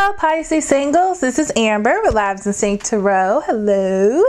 Hello Pisces Singles, this is Amber with Lives in Sync Tarot. Hello,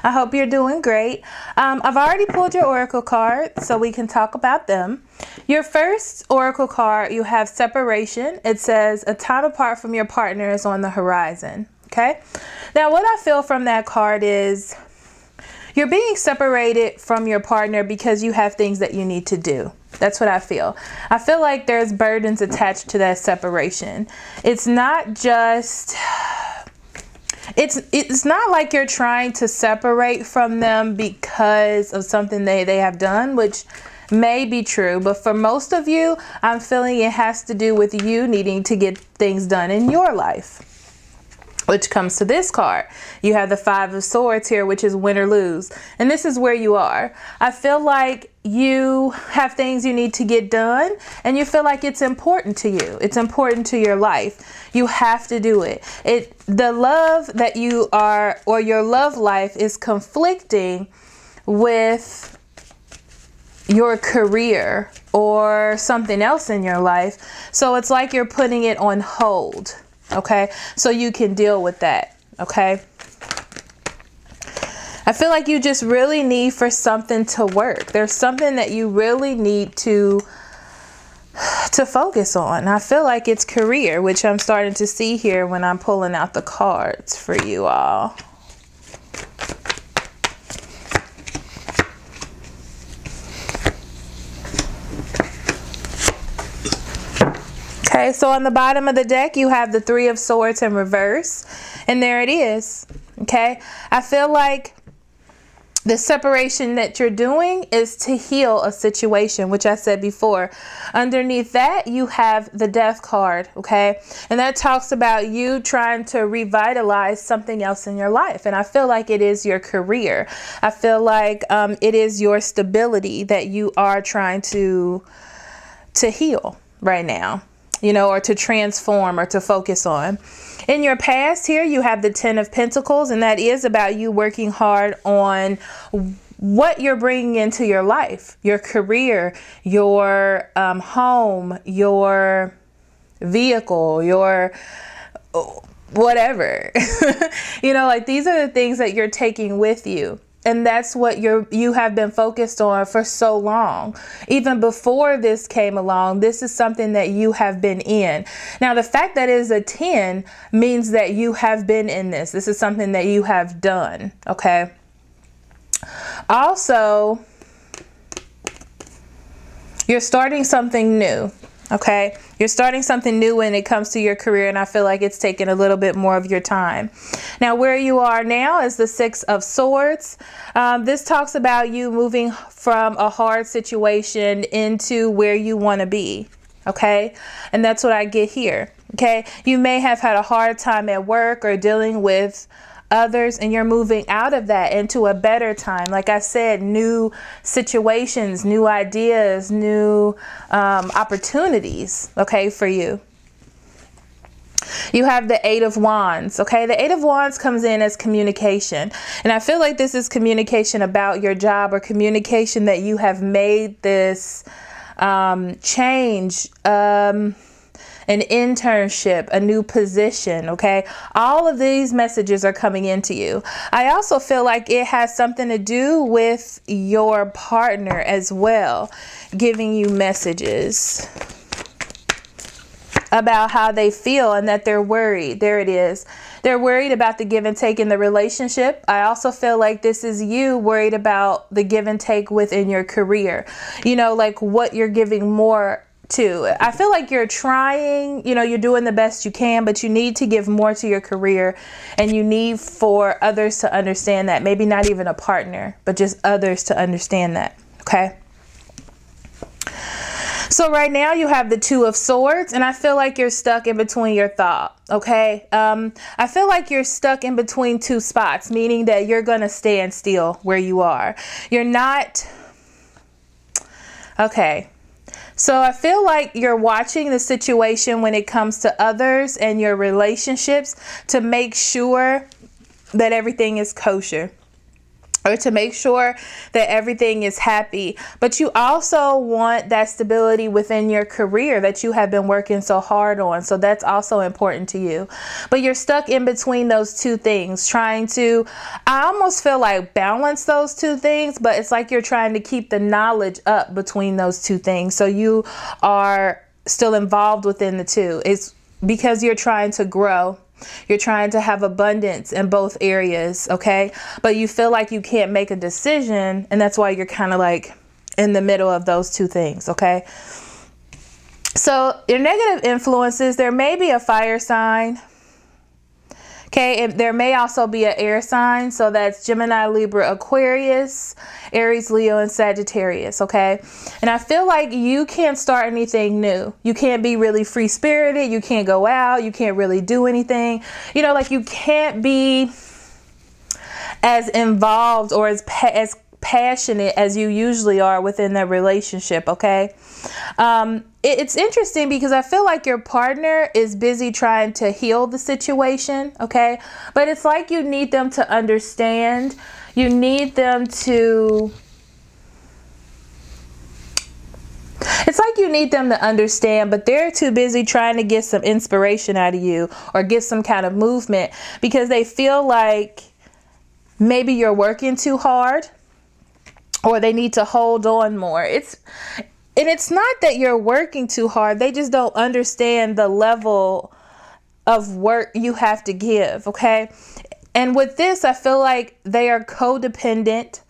I hope you're doing great. I've already pulled your oracle cards so we can talk about them. Your first oracle card, you have separation. It says a time apart from your partner is on the horizon. Okay, now what I feel from that card is you're being separated from your partner because you have things that you need to do. That's what I feel. I feel like there's burdens attached to that separation. It's not just, it's not like you're trying to separate from them because of something they have done, which may be true. But for most of you, I'm feeling it has to do with you needing to get things done in your life. Which comes to this card. You have the Five of Swords here, which is win or lose. And this is where you are. I feel like you have things you need to get done and you feel like it's important to you. It's important to your life. You have to do it. The love that you are, or your love life, is conflicting with your career or something else in your life. So it's like you're putting it on hold. Okay, so you can deal with that. Okay, I feel like you just really need for something to work. There's something that you really need to focus on. I feel like it's career, which I'm starting to see here when I'm pulling out the cards for you all. Okay, so on the bottom of the deck, you have the Three of Swords in reverse. And there it is. Okay, I feel like the separation that you're doing is to heal a situation, which I said before. Underneath that, you have the Death card. Okay, and that talks about you trying to revitalize something else in your life. And I feel like it is your career. I feel like it is your stability that you are trying to heal right now. You know, or to transform or to focus on. In your past here, you have the Ten of Pentacles, and that is about you working hard on what you're bringing into your life, your career, your home, your vehicle, your whatever. You know, like these are the things that you're taking with you. And that's what you have been focused on for so long. Even before this came along, this is something that you have been in. Now, the fact that it is a 10 means that you have been in this. This is something that you have done, okay? Also, you're starting something new. Okay, you're starting something new when it comes to your career, and I feel like it's taking a little bit more of your time. Now, where you are now is the Six of Swords. This talks about you moving from a hard situation into where you want to be. Okay, and that's what I get here. Okay, you may have had a hard time at work or dealing with others, and you're moving out of that into a better time. Like I said, new situations, new ideas, new opportunities, okay, for you. You have the Eight of Wands. Okay, the Eight of Wands comes in as communication, and I feel like this is communication about your job, or communication that you have made this change, an internship, a new position, okay? All of these messages are coming into you. I also feel like it has something to do with your partner as well, giving you messages about how they feel and that they're worried. There it is. They're worried about the give and take in the relationship. I also feel like this is you worried about the give and take within your career. You know, like what you're giving more to. I feel like you're trying, you know, you're doing the best you can, but you need to give more to your career, and you need for others to understand that. Maybe not even a partner, but just others to understand that. Okay. So right now you have the Two of Swords, and I feel like you're stuck in between your thought. Okay. I feel like you're stuck in between two spots, meaning that you're going to stand still where you are. You're not. Okay. So I feel like you're watching the situation when it comes to others and your relationships to make sure that everything is kosher. or to make sure that everything is happy. But you also want that stability within your career that you have been working so hard on. So that's also important to you. But you're stuck in between those two things, trying to, I almost feel like, balance those two things, but it's like you're trying to keep the knowledge up between those two things. So you are still involved within the two. It's because you're trying to grow. You're trying to have abundance in both areas, okay? But you feel like you can't make a decision, and that's why you're kind of like in the middle of those two things, okay? So your negative influences, there may be a fire sign, okay? And there may also be an air sign, so that's Gemini, Libra, Aquarius, Aries, Leo, and Sagittarius, okay? And I feel like you can't start anything new. You can't be really free-spirited. You can't go out. You can't really do anything. You know, like you can't be as involved or as passionate as you usually are within that relationship, okay? It's interesting because I feel like your partner is busy trying to heal the situation, okay? But it's like you need them to understand. You need them to... It's like you need them to understand, but they're too busy trying to get some inspiration out of you or get some kind of movement because they feel like maybe you're working too hard or they need to hold on more. And it's not that you're working too hard. They just don't understand the level of work you have to give, okay? And with this, I feel like they are codependent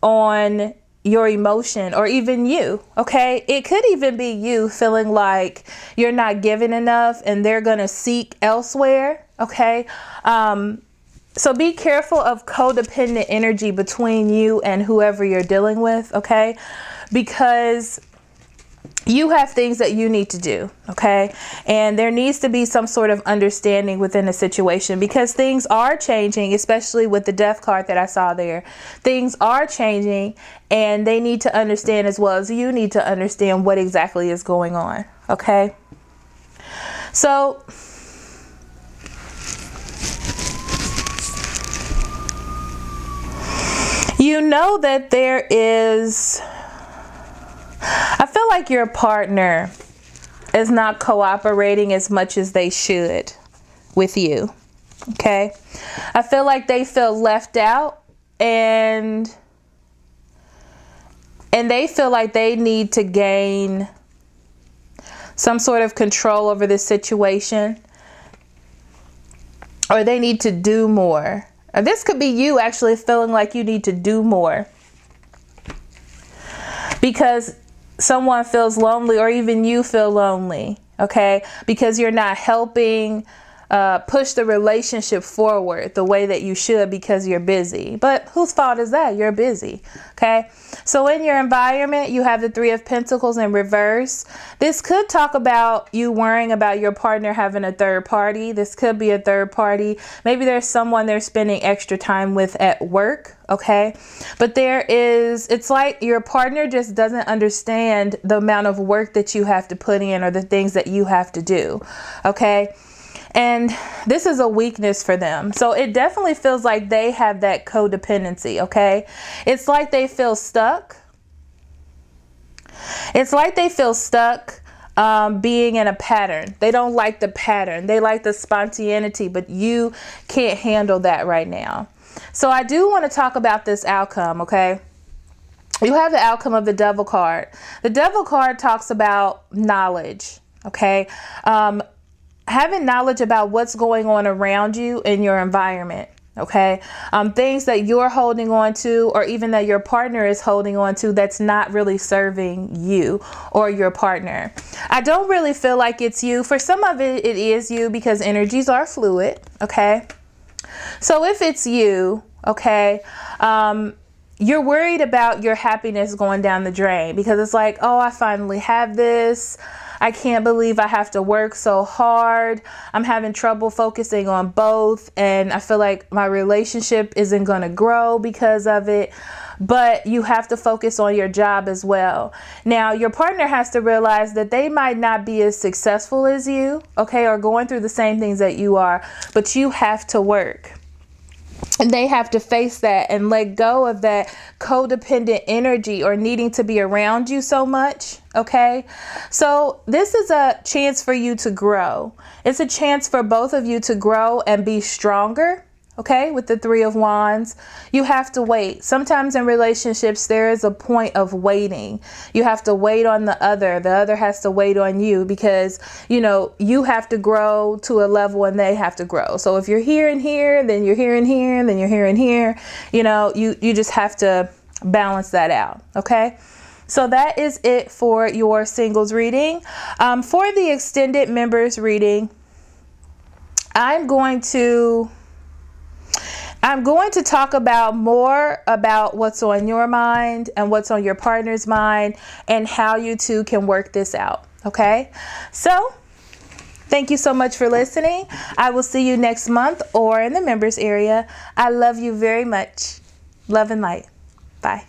on your emotion or even you, okay? It could even be you feeling like you're not giving enough and they're going to seek elsewhere, okay? So be careful of codependent energy between you and whoever you're dealing with, okay? Because you have things that you need to do, okay? And there needs to be some sort of understanding within the situation because things are changing, especially with the Death card that I saw there. Things are changing and they need to understand as well as you need to understand what exactly is going on, okay? So you know that there is... I feel like your partner is not cooperating as much as they should with you, okay? I feel like they feel left out and they feel like they need to gain some sort of control over this situation or they need to do more. Or this could be you actually feeling like you need to do more because someone feels lonely or even you feel lonely, okay? Because you're not helping push the relationship forward the way that you should because you're busy. But whose fault is that? You're busy, okay? So in your environment, you have the Three of Pentacles in reverse. This could talk about you worrying about your partner having a third party. This could be a third party. Maybe there's someone they're spending extra time with at work, okay? But it's like your partner just doesn't understand the amount of work that you have to put in or the things that you have to do, okay? And this is a weakness for them. So it definitely feels like they have that codependency, okay? It's like they feel stuck. It's like they feel stuck being in a pattern. They don't like the pattern. They like the spontaneity, but you can't handle that right now. So I do want to talk about this outcome, okay? You have the outcome of the Devil card. The Devil card talks about knowledge, okay? Having knowledge about what's going on around you in your environment, okay? Things that you're holding on to or even that your partner is holding on to that's not really serving you or your partner. I don't really feel like it's you. For some of it, it is you because energies are fluid, okay? So if it's you, okay, you're worried about your happiness going down the drain because it's like, oh, I finally have this. I can't believe I have to work so hard. I'm having trouble focusing on both. And I feel like my relationship isn't going to grow because of it. But you have to focus on your job as well. Now, your partner has to realize that they might not be as successful as you, okay, or going through the same things that you are, but you have to work. And they have to face that and let go of that codependent energy or needing to be around you so much. Okay. So this is a chance for you to grow. It's a chance for both of you to grow and be stronger. Okay, with the Three of Wands, you have to wait. Sometimes in relationships, there is a point of waiting. You have to wait on the other has to wait on you, because, you know, you have to grow to a level and they have to grow. So if you're here and here, then you're here and here, and then you're here and here, you know, you just have to balance that out. Okay. So that is it for your singles reading. For the extended members reading, I'm going to talk about more about what's on your mind and what's on your partner's mind and how you two can work this out. Okay. So thank you so much for listening. I will see you next month or in the members area. I love you very much. Love and light. Bye.